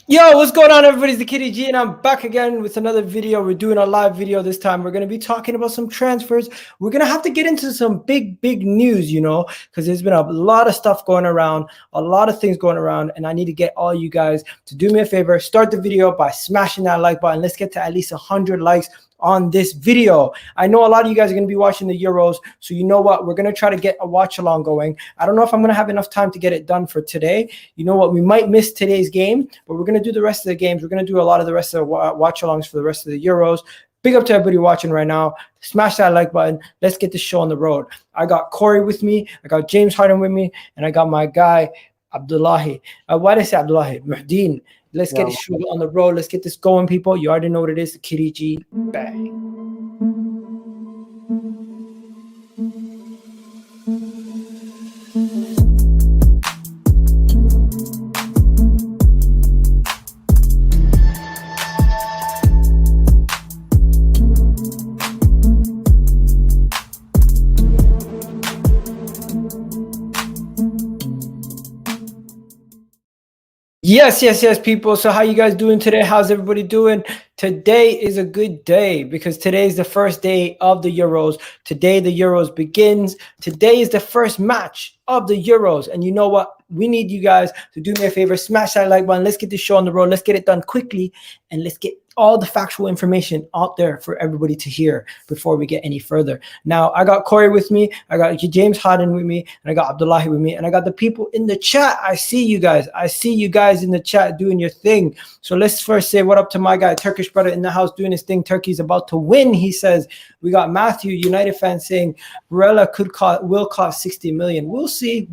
Yo, what's going on, everybody? It's the Kitty G, and I'm back again with another video. We're doing a live video this time. We're going to be talking about some transfers. We're going to have to get into some big news, because there's been a lot of stuff going around, a lot of things going around, and I need to get all you guys to do me a favor. Start the video by smashing that like button. Let's get to at least 100 likes on this video. I know a lot of you guys are going to be watching the Euros, so you know what? We're going to try to get a watch along going. I don't know if I'm going to have enough time to get it done for today. You know what? We might miss today's game, but we're going to do the rest of the games. We're going to do a lot of the rest of the watch alongs for the rest of the Euros. Big up to everybody watching right now. Smash that like button. Let's get this show on the road. I got Corey with me. I got James Harden with me, and I got my guy, Abdullahi. Why did I say Abdullahi? Muhdin. Let's get this show on the road. Let's get this going, people. You already know what it is. The Kitty G. Bang. Yes, people. So how you guys doing today? How's everybody doing? Today is a good day because today is the first day of the Euros. Today the Euros begins. Today is the first match of the Euros. And you know what? We need you guys to do me a favor. Smash that like button. Let's get this show on the road. Let's get it done quickly. And let's get all the factual information out there for everybody to hear before we get any further. Now, I got Corey with me. I got James Harden with me. And I got Abdullahi with me. And I got the people in the chat. I see you guys. I see you guys in the chat doing your thing. So let's first say what up to my guy, Turkish brother in the house doing his thing. Turkey's about to win, he says. We got Matthew, United fan, saying Barella will cost 60 million. We'll see.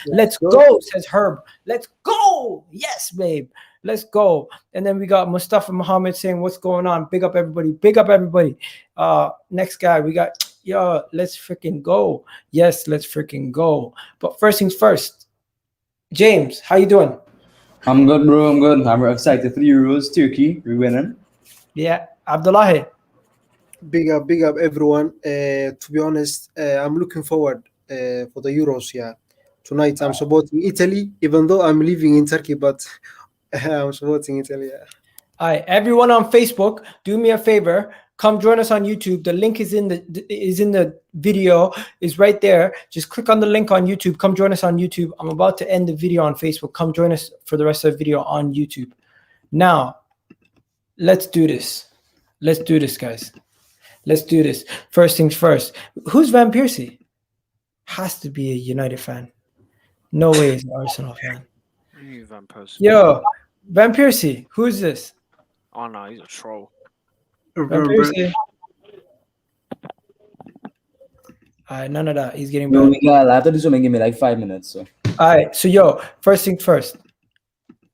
Let's go, says Herb. Let's go. Yes, babe. Let's go. And then we got Mustafa Muhammad saying, what's going on? Big up everybody. Next guy, we got, yo, let's freaking go. Yes, let's freaking go. But first things first, James, how you doing? I'm good, bro. I'm good. I'm excited for the Euros. Turkey, we're winning. Yeah, Abdullahi. Big up, everyone. To be honest, I'm looking forward for the Euros. Yeah, tonight I'm supporting Italy, even though I'm living in Turkey, but I'm supporting Italy. Yeah. All right, everyone on Facebook, do me a favor. Come join us on YouTube. The link is in the video. Is right there. Just click on the link on YouTube. Come join us on YouTube. I'm about to end the video on Facebook. Come join us for the rest of the video on YouTube. Now, let's do this. Let's do this, guys. Let's do this. First things first. Who's Van Persie? Has to be a United fan. No way he's an Arsenal fan. Van Persie. Yo, Van Persie. Who is this? Oh no, he's a troll. Van Persie. None of that. He's getting better. No, Miguel, I have to do something. Give me like 5 minutes. So. All right. So, yo, first things first.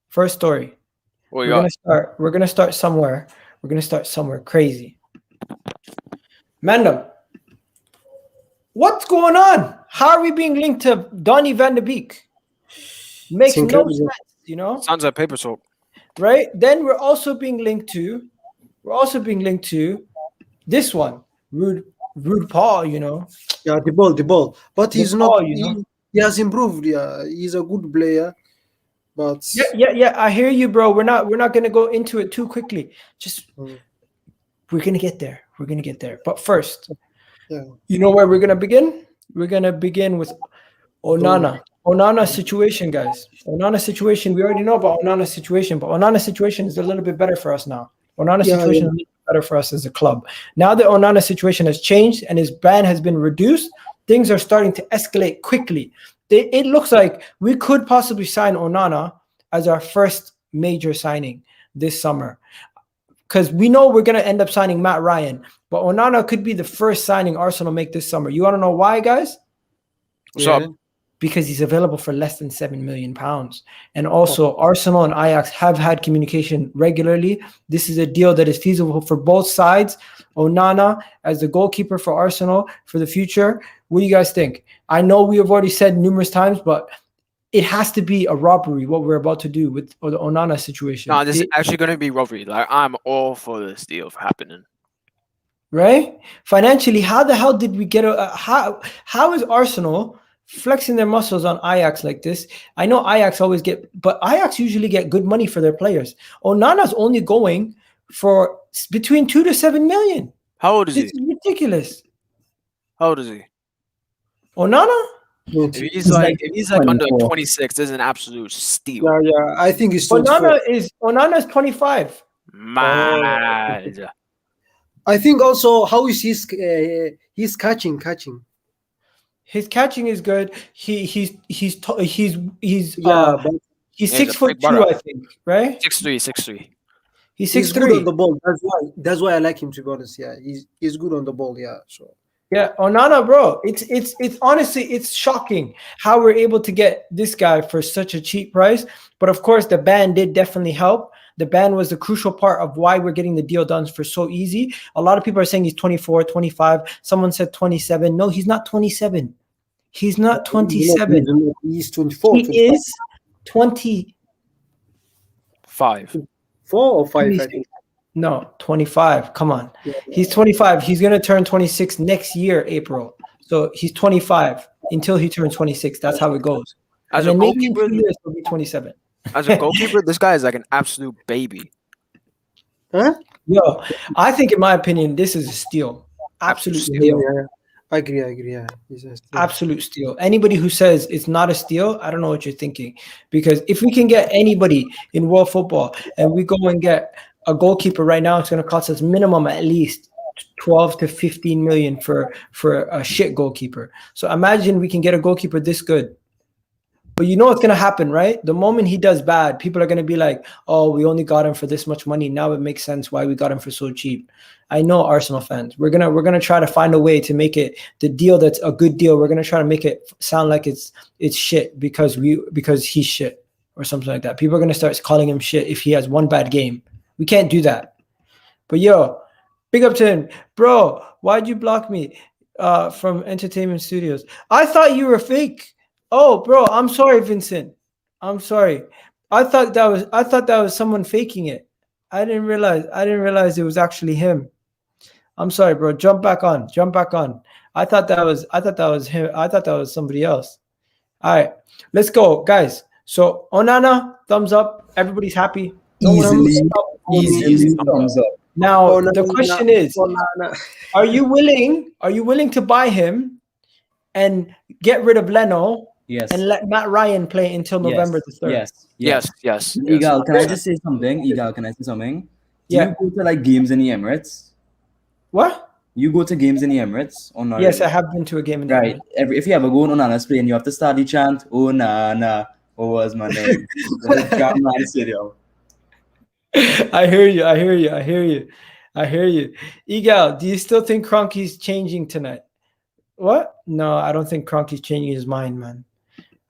First story. We're gonna start somewhere. We're gonna start somewhere crazy. Mandem, what's going on? How are we being linked to Donny van de Beek? Makes no sense, Sounds like paper soap. Right? Then we're also being linked to this one, Rude Paul, Yeah, the ball. But he's Paul, not. He has improved. Yeah, he's a good player. But yeah. I hear you, bro. We're not gonna go into it too quickly. Just we're gonna get there. But first, you know where we're gonna begin? We're gonna begin with Onana. Onana's situation, guys. Onana's situation. We already know about Onana's situation, but Onana's situation is a little bit better for us now. Onana's situation is a little bit better for us as a club. Now that Onana's situation has changed and his ban has been reduced, things are starting to escalate quickly. It looks like we could possibly sign Onana as our first major signing this summer. Because we know we're going to end up signing Matt Ryan, but Onana could be the first signing Arsenal make this summer. You want to know why, guys? What's up? Because he's available for less than £7 million. And also, Arsenal and Ajax have had communication regularly. This is a deal that is feasible for both sides. Onana as the goalkeeper for Arsenal for the future. What do you guys think? I know we have already said numerous times, but it has to be a robbery, what we're about to do with the Onana situation. No, this is actually going to be robbery. Like, I'm all for this deal happening. Right? Financially, how the hell did we get how is Arsenal flexing their muscles on Ajax like this. I know Ajax always but Ajax usually get good money for their players. Onana's only going for between 2 to 7 million. How old is It's he? ridiculous. How old is he? Onana? If he's like under 24. 26, this is an absolute steal. Yeah, I think he's 24. Onana's 25. Mad. I think also how is his catching? His catching is good. He's But he's Yeah, he's 6 a foot big 2, brother. I think, right? 6'3". He's he's good on 6'3". the ball. That's why I like him, to be honest. Yeah, he's good on the ball. Yeah, so Yeah, Onana, bro. It's honestly, it's shocking how we're able to get this guy for such a cheap price. But of course, the ban did definitely help. The ban was the crucial part of why we're getting the deal done for so easy. A lot of people are saying he's 24, 25. Someone said 27. No, he's not 27. He's not 27. He's 24. He is 20. 5. 4 or 5, I think. No, 25. Come on. He's 25. He's going to turn 26 next year, April. So he's 25 until he turns 26. That's how it goes. As And a then maybe in goalkeeper, 2 years he'll be 27. as a goalkeeper, this guy is like an absolute baby. Huh? Yo, I think in my opinion, this is a steal. Absolute steal. Yeah. I agree. Yeah, he's a steal. Absolute steal. Anybody who says it's not a steal, I don't know what you're thinking. Because if we can get anybody in world football and we go and get a goalkeeper right now, it's going to cost us minimum at least 12 to 15 million for a shit goalkeeper. So imagine we can get a goalkeeper this good. But you know what's going to happen, right? The moment he does bad, people are going to be like, oh, we only got him for this much money. Now it makes sense why we got him for so cheap. I know Arsenal fans. We're gonna try to find a way to make it the deal that's a good deal. We're gonna try to make it sound like it's shit because he's shit or something like that. People are gonna start calling him shit if he has one bad game. We can't do that. But yo, big up to him. Bro, why'd you block me from Entertainment Studios? I thought you were fake. Oh, bro, I'm sorry, Vincent. I'm sorry. I thought that was someone faking it. I didn't realize it was actually him. I'm sorry, bro. Jump back on. I thought that was him. I thought that was somebody else. All right, let's go, guys. So Onana, thumbs up. Everybody's happy. Easily thumbs up. Now the question is, are you willing to buy him and get rid of Leno? Yes. And let Matt Ryan play until November the 3rd. Yes. Egal, can I just say something? Do Yeah. you go to like games in the Emirates? What? You go to games in the Emirates or not? Yes, really? I have been to a game in the Right. Emirates. If you ever go on ONANA'S play and you have to start the chant, oh nah, what was my name? I hear you. Egal, do you still think Kroenke's changing tonight? What? No, I don't think Kroenke's changing his mind, man.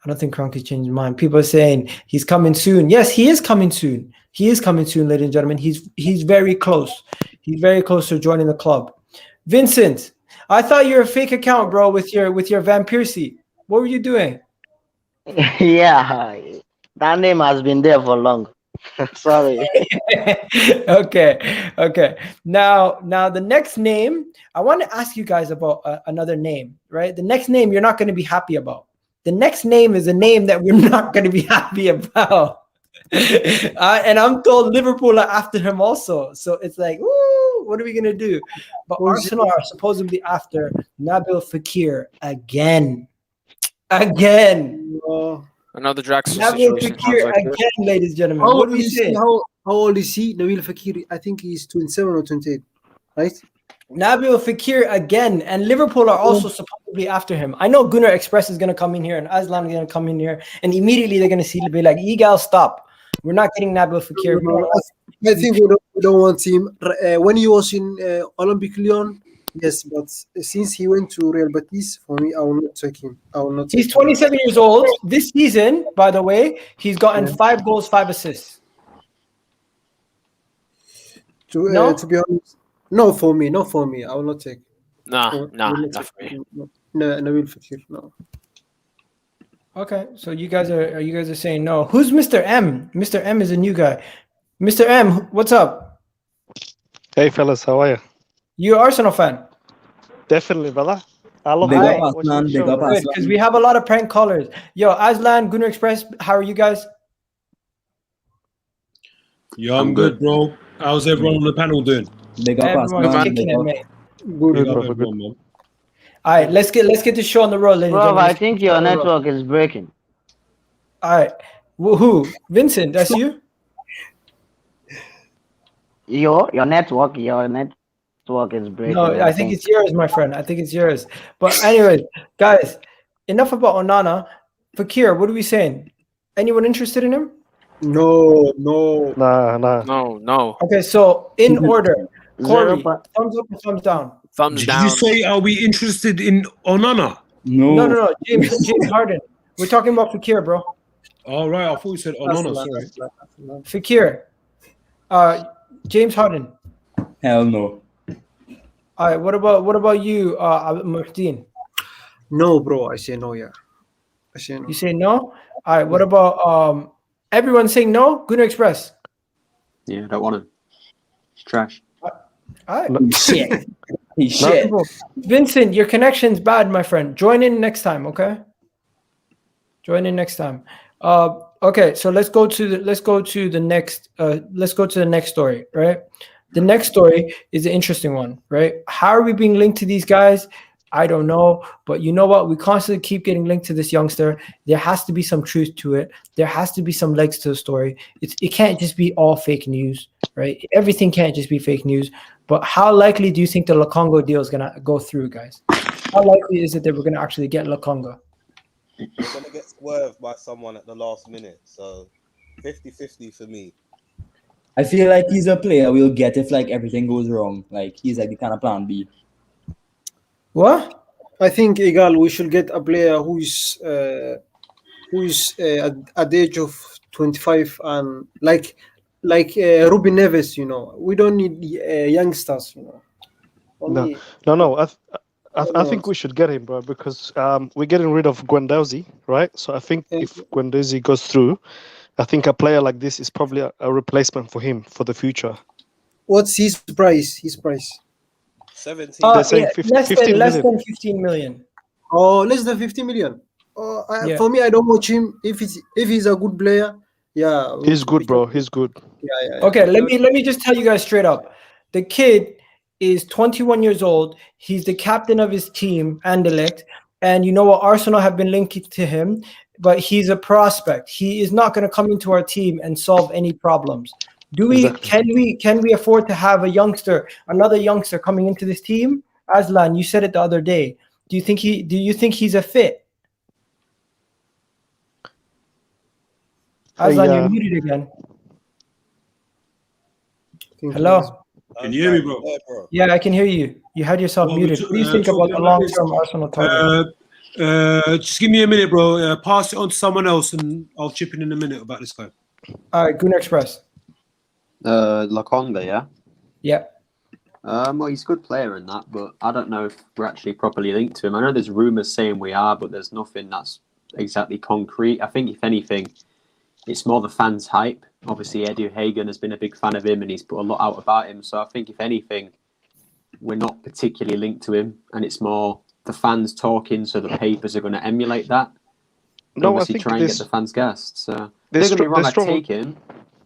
I don't think Kroenke's changing his mind. People are saying he's coming soon. Yes, he is coming soon. He is coming soon, ladies and gentlemen. He's very close. He's very close to joining the club. Vincent, I thought you were a fake account, bro, with your Van Persie. What were you doing? Yeah, that name has been there for long. Sorry. Okay. Now the next name, I want to ask you guys about another name, right? The next name you're not going to be happy about. The next name is a name that we're not going to be happy about. And I'm told Liverpool are after him also. So it's like, woo, what are we going to do? But Arsenal are supposedly after Nabil Fakir again. Another Draxler Nabil situation. Fakir again, ladies and gentlemen. What do we say? How old is he? Nabil Fakir, I think he's 27 or 28, right? Nabil Fakir again, and Liverpool are also supposedly after him. I know Gunnar Express is going to come in here, and Aslan is going to come in here, and immediately they're going to be like, Egal, stop. We're not getting Nabil Fakir. I think we don't want him. When he was in Olympique Lyon, yes, but since he went to Real Betis, for me, I will not take him. He's 27 years old. This season, by the way, he's gotten 5 goals, 5 assists. To be honest, no, for me. I will not take. Nah, not for me. No, Nabil Fakir, no. Okay, so you guys are saying no. Who's Mr. M? Mr. M is a new guy. Mr. M, what's up? Hey fellas, how are you? You an Arsenal fan? Definitely, brother. I love Big up, watching Aslan. the Big show, up, bro. Good, because we have a lot of prank callers. Yo, Aslan, Gunner Express, how are you guys? Yeah, I'm good, bro. How's everyone on the panel doing? Big up, Everyone's Aslan. kicking Big it, up. mate. Good. Big up brother, everyone, man. All right, let's get the show on the road, ladies and Bro, gentlemen. I Let's get think the show your on the road. network is breaking. All right, who? Vincent, that's you? Your network is breaking. No, I think it's yours, my friend. I think it's yours. But anyways, guys, enough about Onana. Fakir, what are we saying? Anyone interested in him? No. Nah. No. Okay, so in order, Corey, 0. thumbs up or thumbs down? Thumbs Did you down. say, are we interested in Onana? No. James Harden. We're talking about Fakir, bro. All right, I thought you said Onana, sorry. Fakir. James Harden. Hell no. All right, what about you, Muhtin? No, bro. I say no. Yeah. I say no. You say no? All right, what about everyone saying no? Gunner Express. Yeah, I don't want him. He's trash. All right. Shit. He's shit. Simple. Vincent, your connection's bad, my friend. Join in next time, okay? Join in next time. Okay, so let's go to the next story, right? The next story is an interesting one, right? How are we being linked to these guys? I don't know, but you know what? We constantly keep getting linked to this youngster. There has to be some truth to it. There has to be some legs to the story. It can't just be all fake news, right? Everything can't just be fake news. But how likely do you think the Lokonga deal is gonna go through, guys? How likely is it that we're gonna actually get Lokonga? We're gonna get swerved by someone at the last minute. So 50-50 for me. I feel like he's a player we'll get if like everything goes wrong. Like he's like the kind of plan B. What? I think Egal, we should get a player who's at the age of 25 and like Ruben Neves. You know, we don't need youngsters. You know. Only- No. I think we should get him, bro, because we're getting rid of Guendouzi, right? So I think if Guendouzi goes through, I think a player like this is probably a replacement for him for the future. What's his price? 17. They're saying 15 less million. than 15 million. Oh, less than 50 million. Yeah. For me, I don't watch him. If he's a good player, yeah. He's good, bro. He's good. Yeah. Okay, let me just tell you guys straight up. The kid is 21 years old. He's the captain of his team, Anderlecht, and you know what? Arsenal have been linked to him, but he's a prospect. He is not going to come into our team and solve any problems. Can we afford to have another youngster coming into this team? Aslan, you said it the other day. Do you think he's a fit? Aslan, you're muted again. Hello. Can you hear me, bro? Yeah, I can hear you. You had yourself muted. Please think about the long-term Arsenal target. Just give me a minute, bro. Pass it on to someone else, and I'll chip in a minute about this guy. All right, Gunner Express. Lokonga, yeah? Yeah. Well, he's a good player in that, but I don't know if we're actually properly linked to him. I know there's rumours saying we are, but there's nothing that's exactly concrete. I think, if anything, it's more the fans' hype. Obviously, Edu Hagen has been a big fan of him, and he's put a lot out about him. So I think, if anything, we're not particularly linked to him, and it's more the fans talking, so the papers are going to emulate that. No, obviously I think try and get the fans gassed. So don't get me wrong,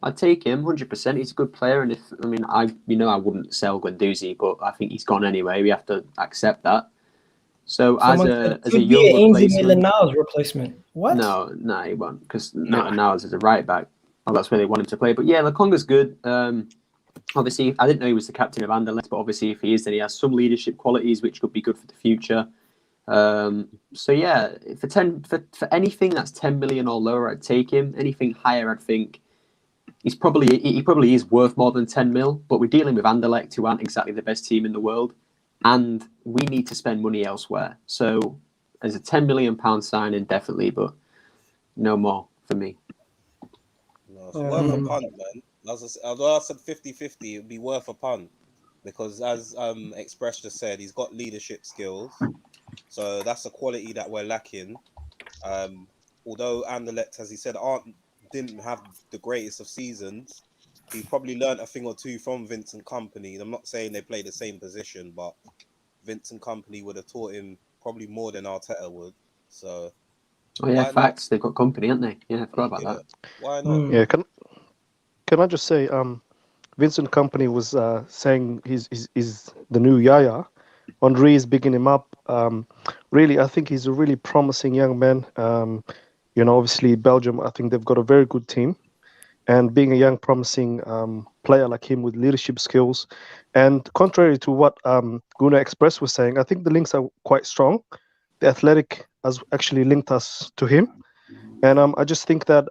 I'd take him 100%. He's a good player, and I wouldn't sell Guendouzi, but I think he's gone anyway. We have to accept that. So as a young replacement. What? No, he won't, because Nicolò is a right back. Well, that's where they want him to play. But yeah, Lokonga's good. Obviously, I didn't know he was the captain of Anderlecht, but obviously if he is, then he has some leadership qualities which could be good for the future. So yeah, for anything that's 10 million or lower, I'd take him. Anything higher, I'd think he probably is worth more than 10 mil. But we're dealing with Anderlecht, who aren't exactly the best team in the world, and we need to spend money elsewhere. So as a 10 million pound signing, definitely, but no more for me. No, it's worth a punt, man. Although I said 50-50, it would be worth a punt, because as Express just said, he's got leadership skills. So that's a quality that we're lacking. Although Anderlecht, as he said, didn't have the greatest of seasons, he probably learned a thing or two from Vincent Kompany. I'm not saying they play the same position, but Vincent Kompany would have taught him probably more than Arteta would. So, Oh yeah, why facts. They've got company, haven't they? Yeah, I forgot about not? that. Why not? Yeah, can I just say, Vincent Company was saying he's the new Yaya. Henry is bigging him up. Really, I think he's a really promising young man. Obviously Belgium, I think they've got a very good team. And being a young, promising player like him with leadership skills, and contrary to what Guna Express was saying, I think the links are quite strong. The Athletic has actually linked us to him, and I just think that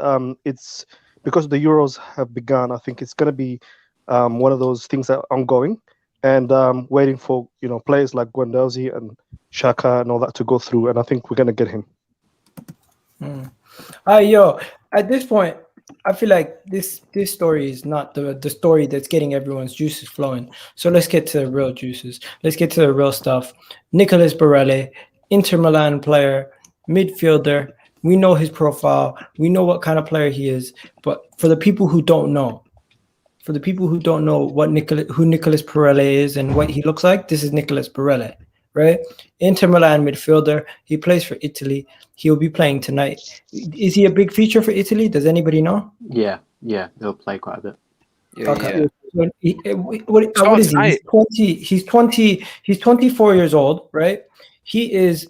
it's because the Euros have begun. I think it's going to be one of those things that are ongoing, and waiting for players like Guendouzi and Xhaka and all that to go through. And I think we're going to get him. At this point, I feel like this story is not the story that's getting everyone's juices flowing. So let's get to the real juices. Let's get to the real stuff. Nicolò Barella, Inter Milan player, midfielder. We know his profile. We know what kind of player he is. But for the people who don't know, who Nicolò Barella is and what he looks like, this is Nicolò Barella, right? Inter Milan midfielder. He plays for Italy. He'll be playing tonight. Is he a big feature for Italy? Does anybody know? Yeah, he'll play quite a bit. Okay. What is he? He's 20. He's 24 years old, right? He is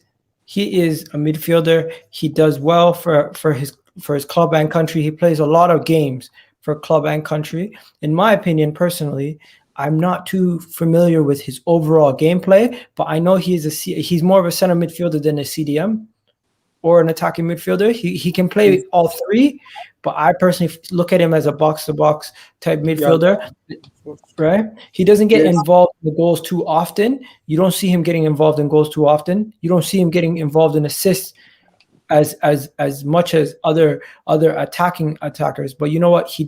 a midfielder. He does well for his club and country. He plays a lot of games for club and country. In my opinion, personally, I'm not too familiar with his overall gameplay, but I know he's more of a center midfielder than a CDM or an attacking midfielder. He can play all three, but I personally look at him as a box-to-box type midfielder, right? He doesn't get involved in the goals too often. You don't see him getting involved in goals too often. You don't see him getting involved in assists as much as other attacking attackers. But you know what? He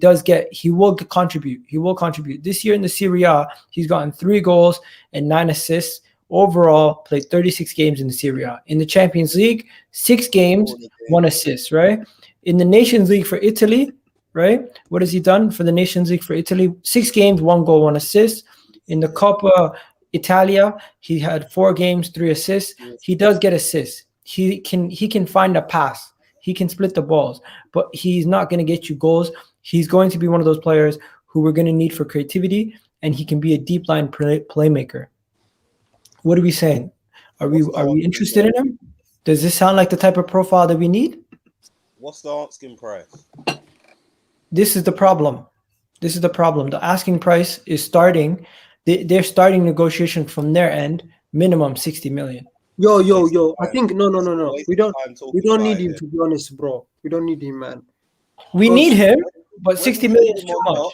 will contribute. He will contribute. This year in the Serie A, he's gotten 3 goals and 9 assists. Overall, played 36 games in the Serie A. In the Champions League, 6 games, 1 assist, right? In the Nations League for Italy, right? What has he done for the Nations League for Italy? 6 games, 1 goal, 1 assist. In the Coppa Italia, he had 4 games, 3 assists. He does get assists. He can find a pass. He can split the balls, but he's not going to get you goals. He's going to be one of those players who we're going to need for creativity, and he can be a deep line playmaker. What are we saying? Are we interested in him? Does this sound like the type of profile that we need? What's the asking price? This is the problem. The asking price is starting. They're starting negotiations from their end, minimum 60 million. Yo. I think no. We don't need him, to be honest, bro. We don't need him, man. We need him, but 60 million is too much.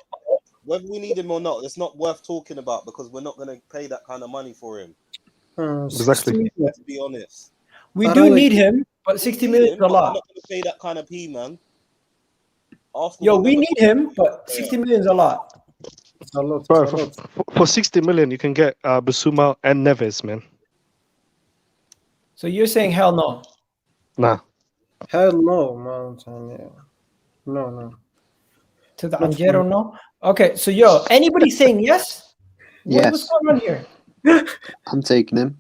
Whether we need him or not, it's not worth talking about because we're not going to pay that kind of money for him. Exactly. To be honest, we do need him, but 60 million is a lot. We're not going to pay that kind of P, man. We need him, but 60 million is a lot. It's a lot. Bro, for 60 million, you can get BISSOUMA and NEVES, man. So you're saying hell no? Nah. Hell no, man. No. To the Angero no? Okay, so anybody saying yes? Yes. What's going on here? I'm taking him.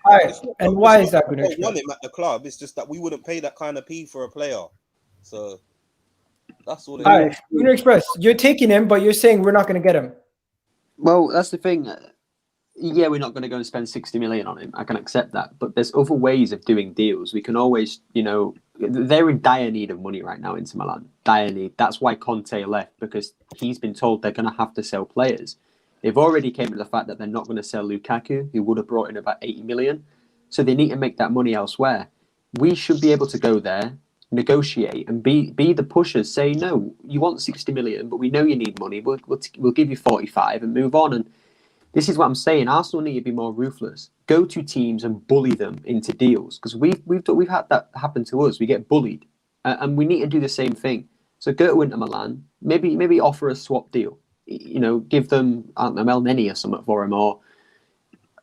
All right, and why is that good? We don't want him at the club. It's just that we wouldn't pay that kind of P for a player. So that's all. All right, Lunar Express, you're taking him, but you're saying we're not going to get him. Well, that's the thing. Yeah, we're not going to go and spend 60 million on him. I can accept that. But there's other ways of doing deals. We can always, they're in dire need of money right now, Inter Milan. Dire need. That's why Conte left, because he's been told they're going to have to sell players. They've already came to the fact that they're not going to sell Lukaku, who would have brought in about 80 million. So they need to make that money elsewhere. We should be able to go there, negotiate, and be the pushers. Say, no, you want 60 million, but we know you need money. We'll give you 45 and move on. And this is what I'm saying. Arsenal need to be more ruthless. Go to teams and bully them into deals, because we've had that happen to us. We get bullied, and we need to do the same thing. So go to Inter Milan, maybe offer a swap deal. Give them, I don't know, El Neni or something for him, or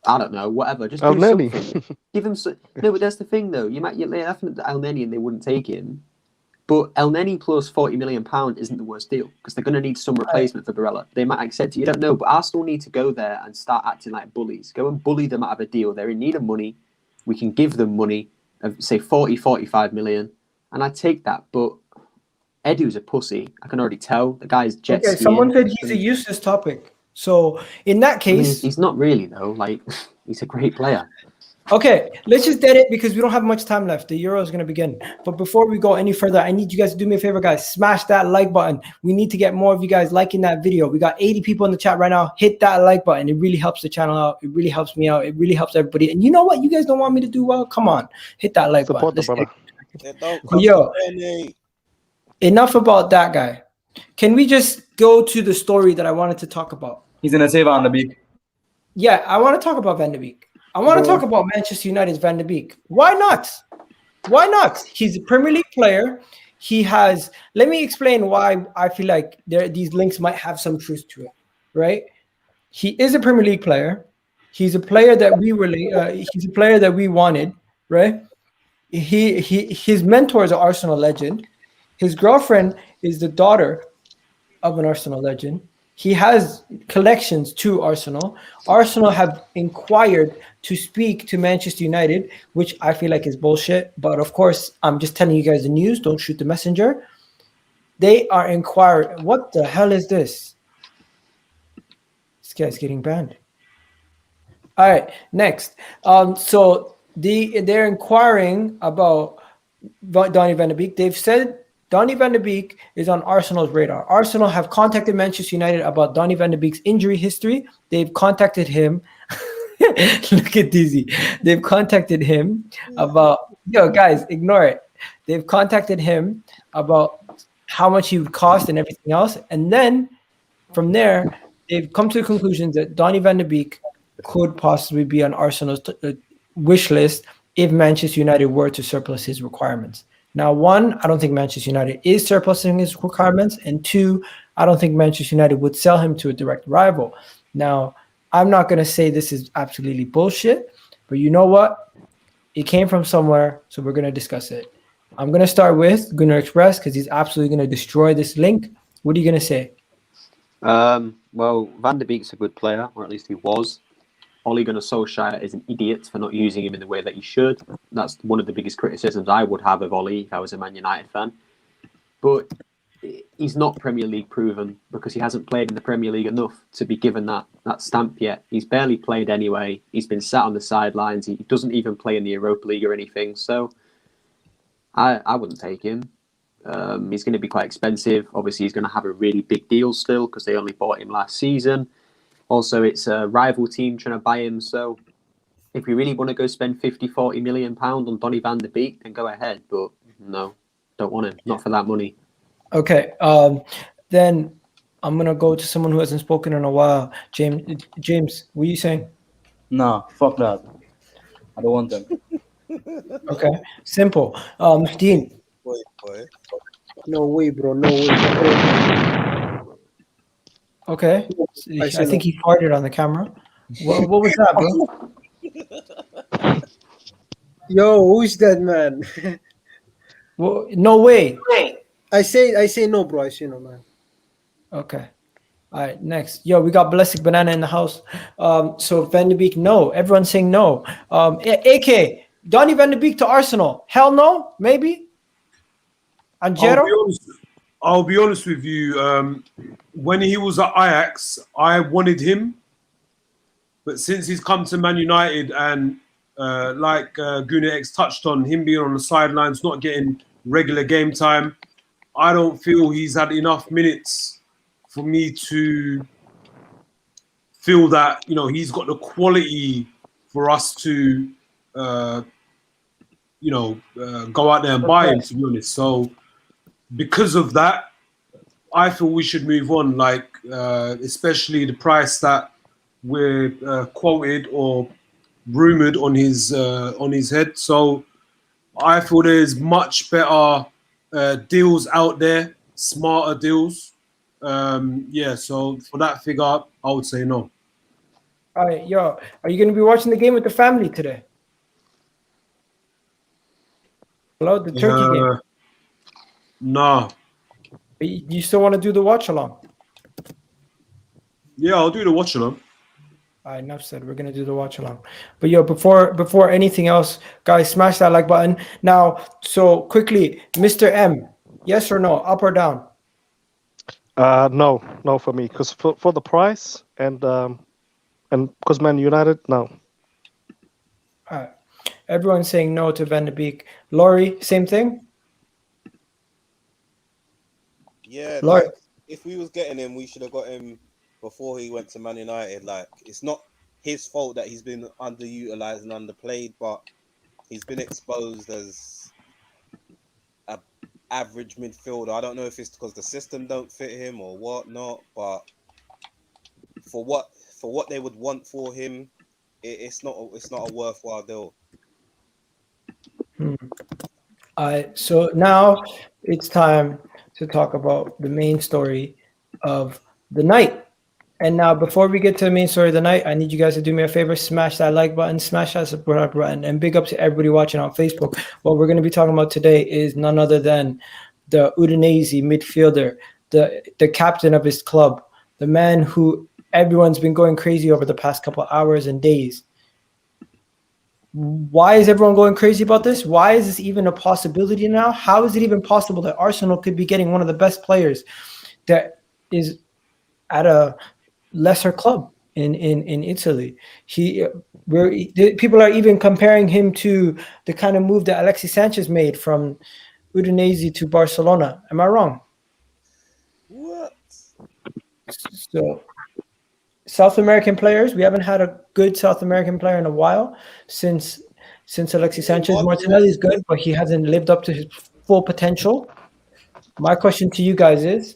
I don't know, whatever. Just do something. Give them no, but that's the thing though. You might nothing to El Neni and they wouldn't take him. But El Neni plus £40 million isn't the worst deal, because they're going to need some replacement for Barella. They might accept it. You don't know, but Arsenal need to go there and start acting like bullies. Go and bully them out of a deal. They're in need of money. we can give them money of, say, 40, 45 million, and I'd take that. But Edu's a pussy. I can already tell. The guy's jet skiing. Someone said he's a useless topic. So in that case... I mean, he's not really, though. Like, he's a great player. Okay, let's just dead it because we don't have much time left. The Euro is going to begin. But before we go any further, I need you guys to do me a favor, guys. Smash that like button. We need to get more of you guys liking that video. We got 80 people in the chat right now. Hit that like button. It really helps the channel out. It really helps me out. It really helps everybody. And you know what? You guys don't want me to do well? Come on. Hit that like button. Yo, enough about that guy. Can we just go to the story that I wanted to talk about? He's going to say Van de Beek. Yeah, I want to talk about Van de Beek. I want to talk about Manchester United's Van de Beek. Why not? Why not? He's a Premier League player. He has. Let me explain why I feel like these links might have some truth to it. Right? He is a Premier League player. He's a player that we really. He's a player that we wanted. Right? His mentor is an Arsenal legend. His girlfriend is the daughter of an Arsenal legend. He has connections to Arsenal. Arsenal have inquired to speak to Manchester United, which I feel like is bullshit. But of course, I'm just telling you guys the news. Don't shoot the messenger. They are inquiring. What the hell is this? This guy's getting banned. All right, next. So they're inquiring about Donny van de Beek. They've said Donny van de Beek is on Arsenal's radar. Arsenal have contacted Manchester United about Donny van de Beek's injury history. They've contacted him. Look at Dizzy. They've contacted him about, yo, guys, ignore it. They've contacted him about how much he would cost and everything else. And then from there, they've come to the conclusion that Donny van de Beek could possibly be on Arsenal's wish list if Manchester United were to surplus his requirements. Now, one, I don't think Manchester United is surplusing his requirements. And two, I don't think Manchester United would sell him to a direct rival. Now, I'm not going to say this is absolutely bullshit, but you know what? It came from somewhere, so we're going to discuss it. I'm going to start with Gunnar Express because he's absolutely going to destroy this link. What are you going to say? Well, Van de Beek's a good player, or at least he was. Ole Gunnar Solskjaer is an idiot for not using him in the way that he should. That's one of the biggest criticisms I would have of Ole if I was a Man United fan. But he's not Premier League proven because he hasn't played in the Premier League enough to be given that stamp yet. He's barely played anyway. He's been sat on the sidelines. He doesn't even play in the Europa League or anything. So I wouldn't take him. He's going to be quite expensive. Obviously, he's going to have a really big deal still because they only bought him last season. Also, it's a rival team trying to buy him. So if we really want to go spend 50, 40 million pounds on Donny van de Beek, then go ahead. But no, don't want him. Not for that money. Okay. Then I'm going to go to someone who hasn't spoken in a while. James, what are you saying? Nah, fuck that. I don't want them. Okay. Simple. Dean. Boy. No way, bro. No way. Okay. I think he farted on the camera. What was that, bro? Yo, who is that man? Well, no way. I say no, bro. I say no, man. Okay. All right, next. Yo, we got Blessed Banana in the house. So Van de Beek, no. Everyone's saying no. AK, Donny van de Beek to Arsenal. Hell no, maybe. Angelo? I'll be honest with you. When he was at Ajax, I wanted him. But since he's come to Man United and like Gunnar X touched on, him being on the sidelines, not getting regular game time, I don't feel he's had enough minutes for me to feel that, he's got the quality for us to, go out there and buy him, to be honest. So because of that, I feel we should move on, especially the price that we're quoted or rumored on his head. So I feel there's much better deals out there, smarter deals. So for that figure, I would say no. All right, yo, are you going to be watching the game with the family today? Hello, the Turkey game. No. You still want to do the watch along? Yeah, I'll do the watch along. Enough said. We're gonna do the watch along. But yo, before anything else, guys, smash that like button now. So quickly, Mr. M, yes or no, up or down? No for me, because for the price and because Man United, no. All right. Everyone's saying no to Van de Beek. Laurie, same thing. Yeah, Laurie. like if we was getting him, we should have got him before he went to Man United. Like it's not his fault that he's been underutilized and underplayed, but he's been exposed as a average midfielder. I don't know if it's because the system don't fit him or whatnot, but for what they would want for him, it's not a worthwhile deal. So now it's time to talk about the main story of the night. And now, before we get to the main story of the night, I need you guys to do me a favor: smash that like button, smash that subscribe button, and big up to everybody watching on Facebook. What we're going to be talking about today is none other than the Udinese midfielder, the captain of his club, the man who everyone's been going crazy over the past couple of hours and days. Why is everyone going crazy about this? Why is this even a possibility now? How is it even possible that Arsenal could be getting one of the best players that is at a lesser club in Italy? People are even comparing him to the kind of move that Alexis Sanchez made from Udinese to Barcelona. Am I wrong? What? So South American players, we haven't had a good South American player in a while since Alexis Sanchez. Martinelli is good, but he hasn't lived up to his full potential. My question to you guys is,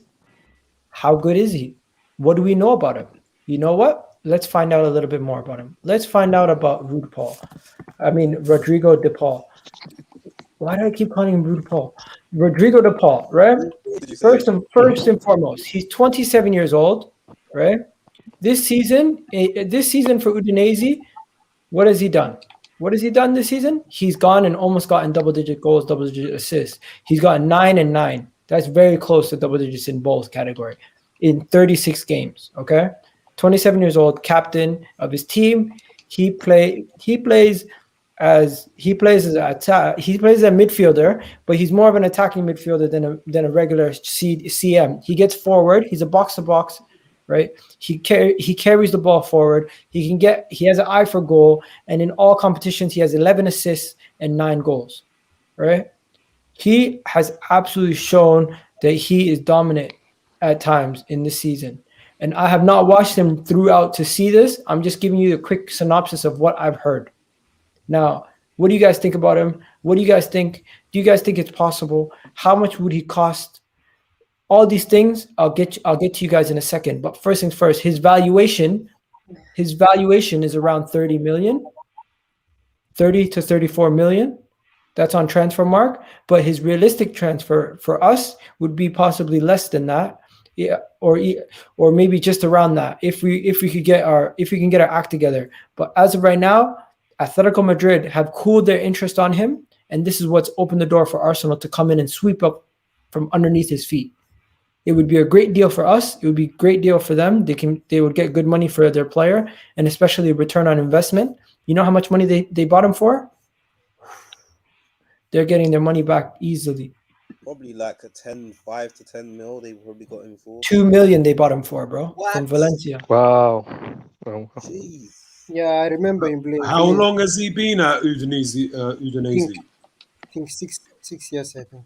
how good is he? What do we know about him? You know what? Let's find out a little bit more about him. Let's find out about Rodrigo de Paul. Why do I keep calling him Rude Paul? Rodrigo de Paul, right? First and foremost, he's 27 years old, right? This season for Udinese, what has he done? What has he done this season? He's gone and almost gotten double-digit goals, double-digit assists. He's got 9 and 9. That's very close to double digits in both category in 36 games. Okay, 27 years old, captain of his team. He plays as a midfielder, but he's more of an attacking midfielder than a regular CM. He gets forward. He's a box to box. Right, he carries the ball forward. He has an eye for goal, and in all competitions, he has 11 assists and 9 goals. Right, he has absolutely shown that he is dominant at times in this season. And I have not watched him throughout to see this. I'm just giving you a quick synopsis of what I've heard. Now, what do you guys think about him? What do you guys think? Do you guys think it's possible? How much would he cost? All these things, I'll get to you guys in a second. But first things first, his valuation is around 30 million, 30 to 34 million. That's on transfer mark. But his realistic transfer for us would be possibly less than that, yeah, or maybe just around that if we can get our act together. But as of right now, Atletico Madrid have cooled their interest on him, and this is what's opened the door for Arsenal to come in and sweep up from underneath his feet. It would be a great deal for us. It would be a great deal for them. They would get good money for their player, and especially return on investment. You know how much money they bought him for? They're getting their money back easily. Probably like 5 to 10 mil they probably got him for. 2 million they bought him for, bro. What? From Valencia. Wow. Jeez. Yeah, I remember him playing. How long has he been at Udinese? I think 6 years, I think.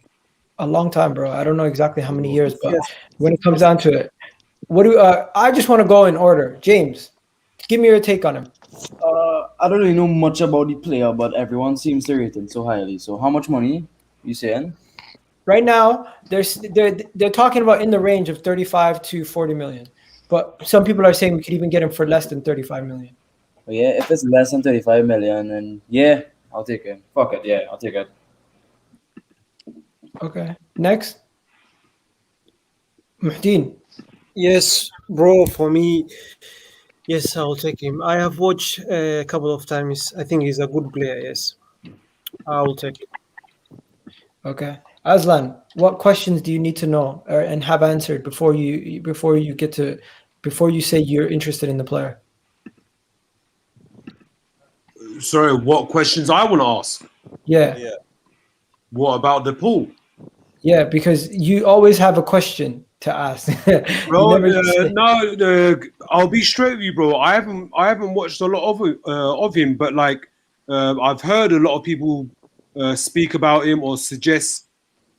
A long time, bro. I don't know exactly how many years, but Yes. when it comes down to it, I just want to go in order. James, give me your take on him. I don't really know much about the player, but everyone seems to rate him so highly. So how much money you saying? Right now, they're talking about in the range of 35 to 40 million. But some people are saying we could even get him for less than 35 million. Well, yeah, if it's less than 35 million, then yeah, I'll take it. Fuck it, yeah, I'll take it. Okay. Next. Muhdin. Yes, bro, for me, yes, I'll take him. I have watched a couple of times. I think he's a good player, yes. I will take it. Okay. Aslan, what questions do you need to know and have answered before you say you're interested in the player? Sorry, what questions I want to ask? Yeah. Yeah. What about De Paul? Yeah, because you always have a question to ask. Bro, You never just say- no, I'll be straight with you, bro. I haven't watched a lot of him, but like I've heard a lot of people speak about him or suggest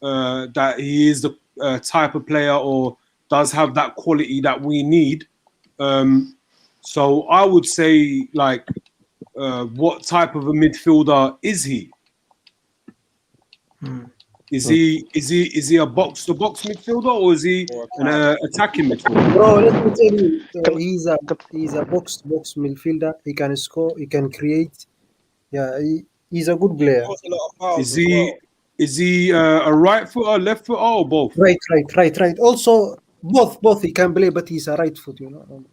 that he is the type of player or does have that quality that we need. So I would say, like, what type of a midfielder is he? Is he a box to box midfielder or is he an attacking midfielder? Bro, let me tell you, he's a box to box midfielder. He can score. He can create. Yeah, he's a good player. Scores a lot of fouls Is as he well. is he a right footer, left footer, or both? Right. Also, both. He can play, but he's a right foot. You know.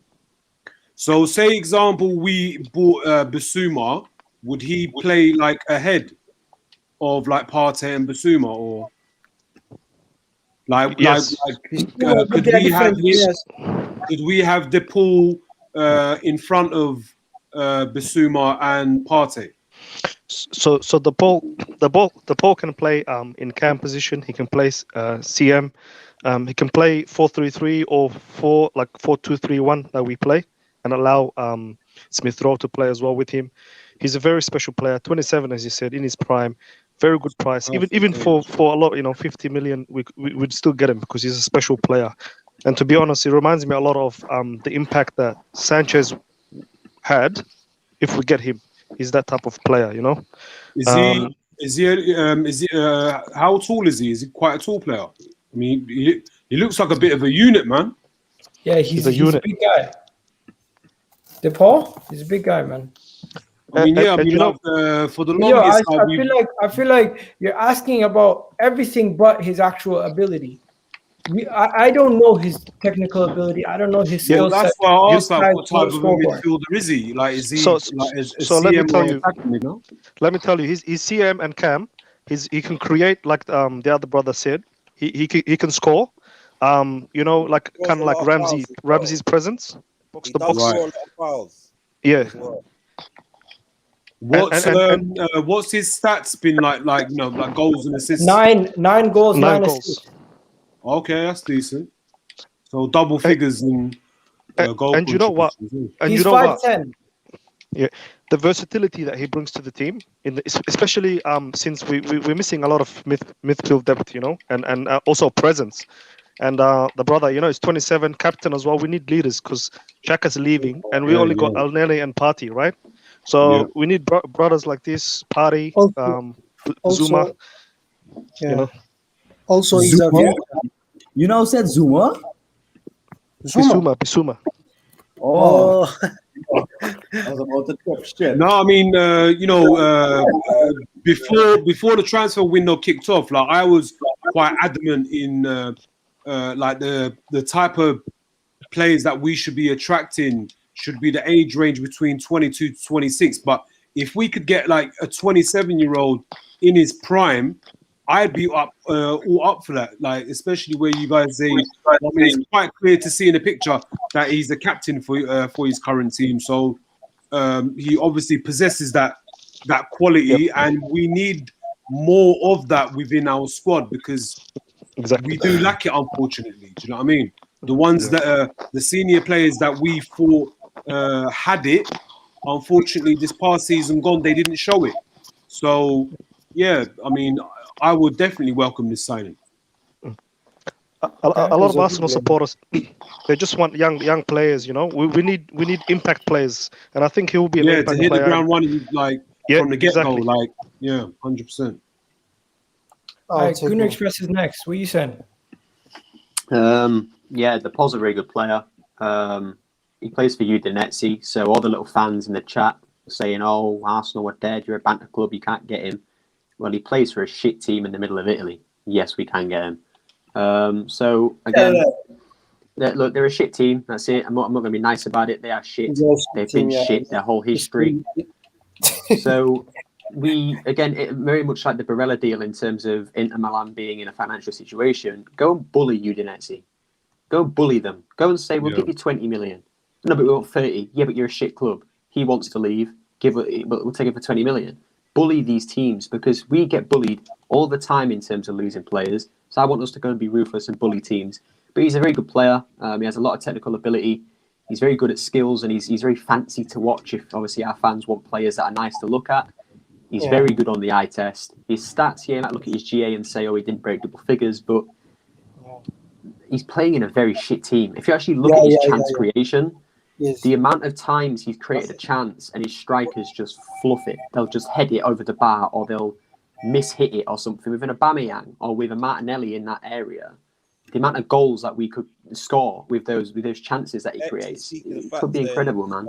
So, say example, we bought BISSOUMA. Would he play like ahead of like Partey and BISSOUMA, or Yes. could we have could we have De Paul in front of BISSOUMA and Partey? So the ball can play in cam position. He can play CM. He can play 4-3-3 or 4-2-3-1 that we play, and allow Smith Rowe to play as well with him. He's a very special player. 27, as you said, in his prime. Very good price. Even for a lot, 50 million, we'd still get him because he's a special player. And to be honest, it reminds me a lot of the impact that Sanchez had. If we get him, he's that type of player, Is he how tall is he? Is he quite a tall player? I mean, he looks like a bit of a unit, man. Yeah, he's a big guy. De Paul, he's a big guy, man. I mean, for the longest, I feel like you're asking about everything but his actual ability. I don't know his technical ability. I don't know his skill set. That's why I asked, like, what type of a midfielder is he? Like, is he let me tell you. Let me tell you, he's CM and Cam. He can create, like the other brother said. He can score. Kind of like Ramsey's presence. Box to box. Score a lot of fouls. Yeah. What's his stats been like goals and assists? Nine goals, nine assists. Okay, that's decent. So double figures in goal. And you know what? And he's you know 5'10". Yeah, the versatility that he brings to the team, especially since we're missing a lot of midfield depth, and also presence. And the brother, is 27, captain as well. We need leaders because Xhaka's leaving, and we only got Elneny and Partey, right? So we need brothers like this, Partey, Zuma. Also, he's a said Zuma? Bissouma. Oh. I was about to talk shit. No, I mean, before the transfer window kicked off, like I was quite adamant in like the type of players that we should be attracting should be the age range between 22 to 26. But if we could get like a 27-year-old in his prime, I'd be all up for that. Like, especially where you guys say, I mean, it's quite clear to see in the picture that he's the captain for his current team. So he obviously possesses that quality, and we need more of that within our squad because we do lack it, unfortunately. Do you know what I mean? The ones that the senior players that we thought had it, unfortunately, this past season gone, they didn't show it. So, yeah, I mean, I would definitely welcome this signing. A lot of Arsenal supporters, they just want young players. We need impact players, and I think he will be an impact to hit player. the ground running from the get go, 100%. All right, Gunnar Express is next. What are you saying? De Paul's a very good player. He plays for Udinese, so all the little fans in the chat saying, "Oh, Arsenal are dead. You're a banter club. You can't get him." Well, he plays for a shit team in the middle of Italy. Yes, we can get him. So again, look, they're a shit team. That's it. I'm not going to be nice about it. They are shit. They've been shit their whole history. So very much like the Barella deal in terms of Inter Milan being in a financial situation. Go and bully Udinese. Go and bully them. Go and say, we'll give you 20 million. No, but we want 30. Yeah, but you're a shit club. He wants to leave. we'll take it for 20 million. Bully these teams, because we get bullied all the time in terms of losing players. So I want us to go and be ruthless and bully teams. But he's a very good player. He has a lot of technical ability. He's very good at skills, and he's very fancy to watch. If obviously our fans want players that are nice to look at, he's very good on the eye test. His stats, you might look at his GA and say, oh, he didn't break double figures, but he's playing in a very shit team. If you actually look at his chance creation, the amount of times he's created a chance and his strikers just fluff it. They'll just head it over the bar, or they'll miss-hit it or something. With an Aubameyang or with a Martinelli in that area, the amount of goals that we could score with those chances that he creates, it could be incredible, man.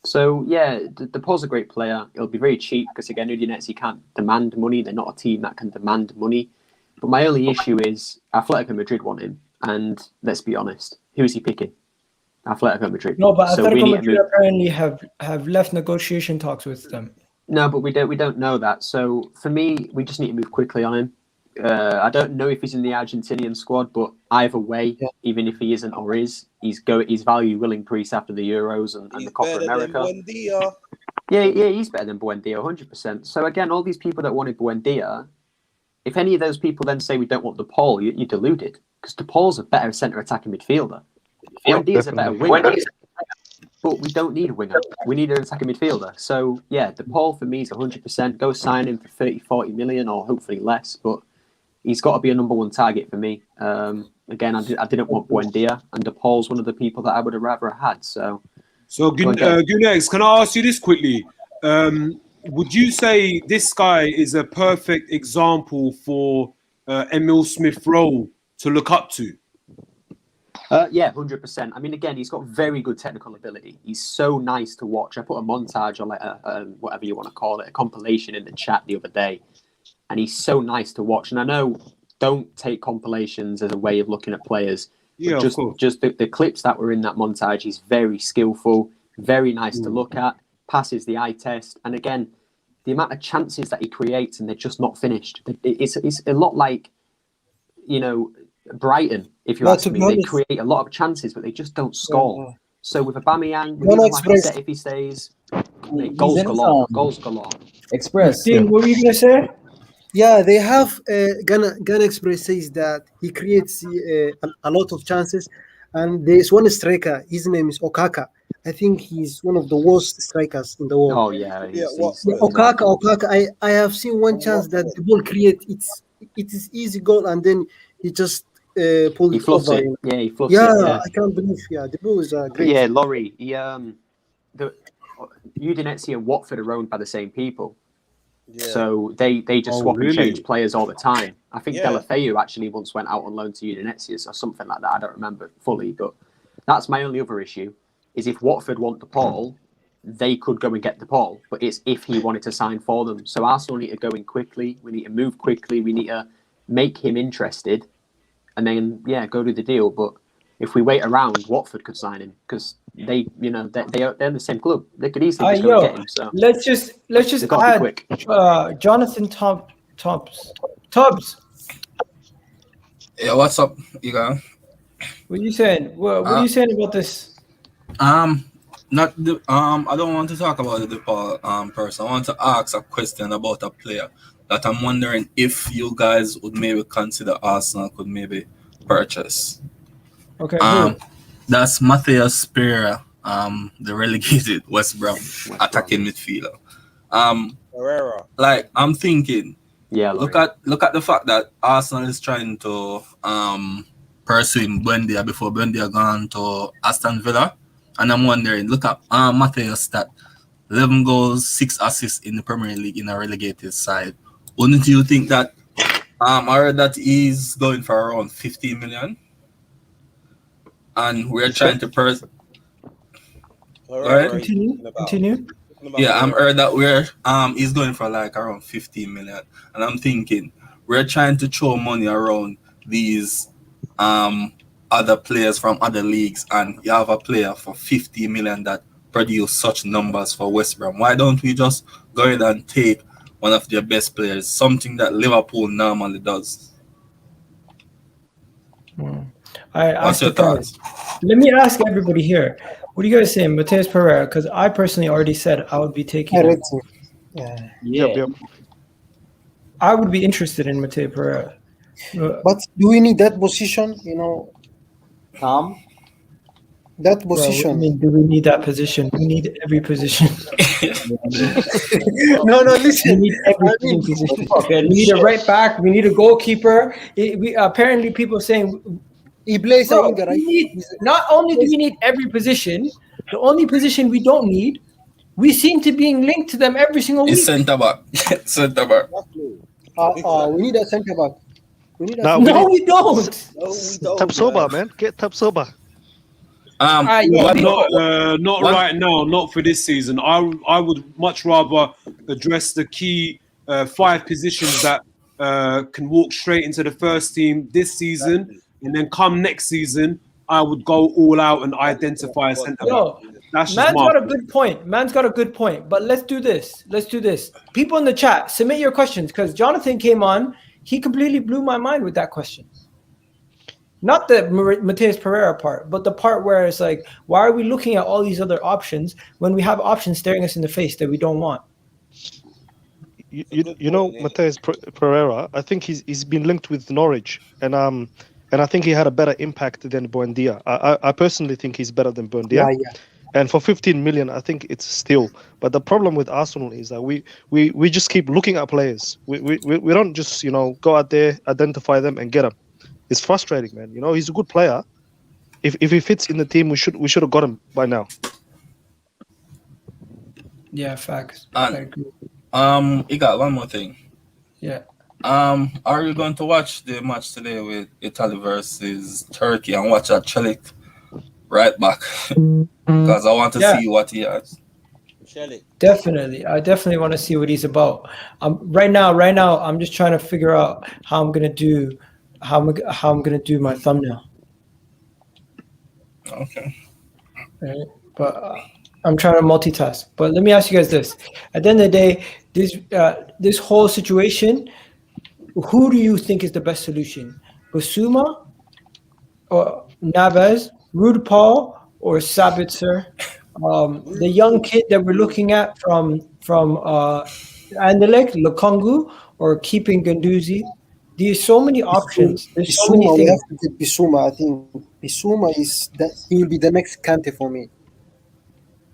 So, yeah, De Paul's a great player. He'll be very cheap because, again, Udinese can't demand money. They're not a team that can demand money. But my only issue is Atletico Madrid want him. And let's be honest, who is he picking? Atletico Madrid. No, but Atletico Madrid apparently have left negotiation talks with them. No, but we don't know that. So for me, we just need to move quickly on him. I don't know if he's in the Argentinian squad, but either way, even if he isn't or is, his value will increase after the Euros and the Copa America. Yeah, he's better than Buendia, 100%. So again, all these people that wanted Buendia, if any of those people then say we don't want De Paul, you're deluded, because De Paul's a better centre attacking midfielder. Buendia's a better winger. But we don't need a winger. We need an attacking midfielder. So, yeah, De Paul for me is 100%. Go sign him for 30, 40 million or hopefully less. But he's got to be a number one target for me. Again, I didn't want Buendia. And De Paul's one of the people that I would have rather had. So Gunex, can I ask you this quickly? Would you say this guy is a perfect example for Emil Smith-Rowe to look up to? Yeah, 100%. I mean, again, he's got very good technical ability. He's so nice to watch. I put a montage or like whatever you want to call it, a compilation in the chat the other day, and he's so nice to watch. And I know, don't take compilations as a way of looking at players. Yeah, just the clips that were in that montage. He's very skillful, very nice to look at, passes the eye test, and again, the amount of chances that he creates and they're just not finished. It's a lot like, you know, Brighton, if you ask me, they create a lot of chances, but they just don't score. So with Aubameyang, like I said, if he stays, goals galore. Goals galore. Express. What were you gonna say? Yeah, they have Ghana Express says that he creates a lot of chances, and there's one striker. His name is Okaka. I think he's one of the worst strikers in the world. Oh yeah, Okaka. I have seen one chance that the ball create. It is easy goal, and then he just pulled it over. Yeah, he fluffs it. Yeah, I can't believe. Yeah, the ball is great. Yeah, Laurie. The Udinese and Watford are owned by the same people. Yeah. So they just swap and change players all the time. I think Delafeu actually once went out on loan to Udinese or something like that. I don't remember fully, but that's my only other issue. Is if Watford want De Paul, they could go and get De Paul, but it's if he wanted to sign for them. So Arsenal need to go in quickly. We need to move quickly. We need to make him interested, and then go do the deal. But if we wait around, Watford could sign him because they're in the same club. They could easily just go and get him. So let's just add Jonathan Tubbs. Yeah, what's up, Egal? What are you saying? What are you saying about this? I don't want to talk about the Paul person. I want to ask a question about a player that I'm wondering if you guys would maybe consider Arsenal could maybe purchase. Okay. That's Matheus Pereira, the relegated West Brom attacking midfielder. Pereira. Like I'm thinking, look at the fact that Arsenal is trying to pursue Buendia before Buendia gone to Aston Villa. And I'm wondering, look at Matheus' stat. 11 goals, 6 assists in the Premier League in a relegated side. Wouldn't you think that I heard that he's going for around 15 million? And we're trying to pursue. Right. Continue. Yeah, I'm heard that he's going for like around 15 million. And I'm thinking, we're trying to throw money around these other players from other leagues, and you have a player for 50 million that produce such numbers for West Brom. Why don't we just go ahead and take one of their best players, something that Liverpool normally does? I What's asked your the guys. thoughts? Let me ask everybody here. What do you guys say, Matheus Pereira? Because I personally already said I would be taking him. Yeah. Yep. I would be interested in Matheus Pereira. But do we need that position? That Bro, what do you position. mean, do we need that position? We need every position. No, listen. We need every position. We need a right back. We need a goalkeeper. Apparently, people saying he plays a winger, right? Not only do we need every position, the only position we don't need, we seem to being linked to them every single week. It's centre back. Centre back. We need a centre back. We need a No, No, we don't. Tapsoba, man. Get Tapsoba. Not right now, not for this season. I would much rather address the key 5 positions that can walk straight into the first team this season, and then come next season, I would go all out and identify a centre back. That's Man's got a good point. But let's do this. People in the chat, submit your questions, because Jonathan came on. He completely blew my mind with that question. Not the Matheus Pereira part, but the part where it's like, why are we looking at all these other options when we have options staring us in the face that we don't want? You know, Matheus Pereira, I think he's been linked with Norwich, and I think he had a better impact than Buendia. I personally think he's better than Buendia. Yeah. And for 15 million, I think it's still. But the problem with Arsenal is that we just keep looking at players. We don't just go out there, identify them, and get them. It's frustrating, man. He's a good player. If he fits in the team, we should have got him by now. Yeah, facts. Egal, one more thing. Yeah. Are you going to watch the match today with Italy versus Turkey and watch that Celik right back? Because I want to see what he has. Definitely. I definitely want to see what he's about. Right now, I'm just trying to figure out how I'm gonna do my thumbnail. Okay. Right? But I'm trying to multitask. But let me ask you guys this: at the end of the day, this whole situation, who do you think is the best solution? BISSOUMA or NEVES, Rodrigo de Paul or SABITZER? The young kid that we're looking at from Anderlecht, Lokonga, or keeping Guendouzi. There's so many options. There's so many We things. have to get BISSOUMA. I think BISSOUMA he will be the next Kante for me.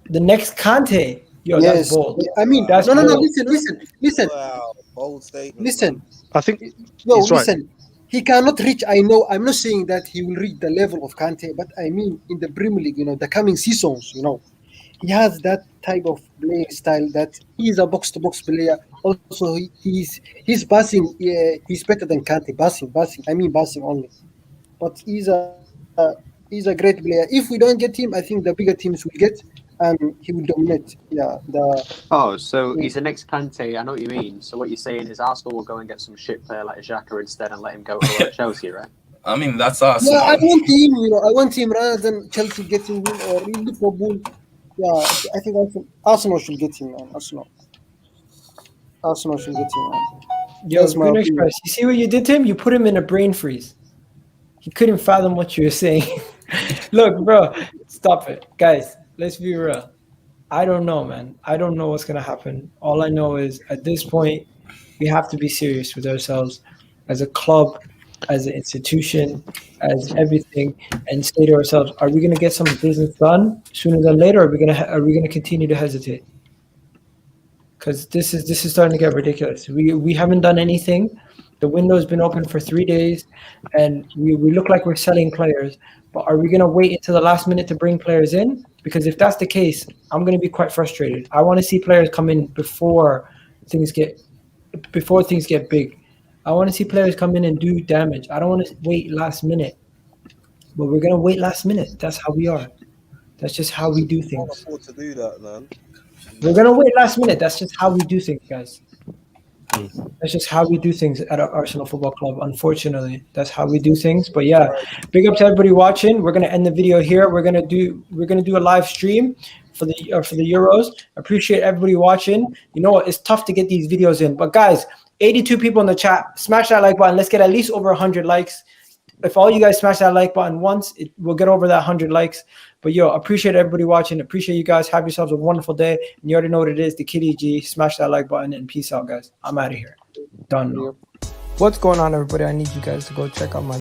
The next Kante. Yo, Yes. that's bold. I mean, That's no. bold. Listen. Wow, bold statement. Listen. I think No, he's right. listen. He cannot reach. I know. I'm not saying that he will reach the level of Kante, but I mean in the Premier League, the coming seasons, he has that type of playing style that he's a box-to-box player. Also, he's passing. He's better than Kante. Passing. I mean passing only. But he's a great player. If we don't get him, I think the bigger teams will get, and he will dominate. Yeah. So he's the next Kante. I know what you mean. So what you're saying is Arsenal will go and get some shit player like Xhaka instead and let him go to Chelsea, right? I mean, that's awesome. Yeah, I want him rather than Chelsea getting him or Liverpool. Yeah, I think Arsenal should get him, man. Arsenal should get him, man. Yo, Green Express, you see what you did to him? You put him in a brain freeze. He couldn't fathom what you were saying. Look, bro, stop it. Guys, let's be real. I don't know, man. I don't know what's going to happen. All I know is at this point, we have to be serious with ourselves as a club, as an institution, as everything, and say to ourselves, are we going to get some business done sooner than later, or are we going to continue to hesitate? Because this is starting to get ridiculous. We haven't done anything. The window has been open for 3 days, and we look like we're selling players. But are we going to wait until the last minute to bring players in? Because if that's the case, I'm going to be quite frustrated. I want to see players come in before things get big. I want to see players come in and do damage. I don't want to wait last minute. But we're going to wait last minute. That's how we are. That's just how we do Can't things. afford to do that, man. We're going to wait last minute. That's just how we do things, guys. That's just how we do things at our Arsenal Football Club. Unfortunately, that's how we do things. But yeah, big up to everybody watching. We're gonna end the video here. We're gonna do a live stream for the Euros. Appreciate everybody watching. You know what? It's tough to get these videos in, but guys, 82 people in the chat. Smash that like button. Let's get at least over 100 likes. if all you guys smash that like button once, we'll get over that 100 likes. But yo, appreciate everybody watching. Appreciate you guys. Have yourselves a wonderful day. And you already know what it is. The Kitty G. Smash that like button and peace out, guys. I'm out of here. Done. What's going on, everybody? I need you guys to go check out my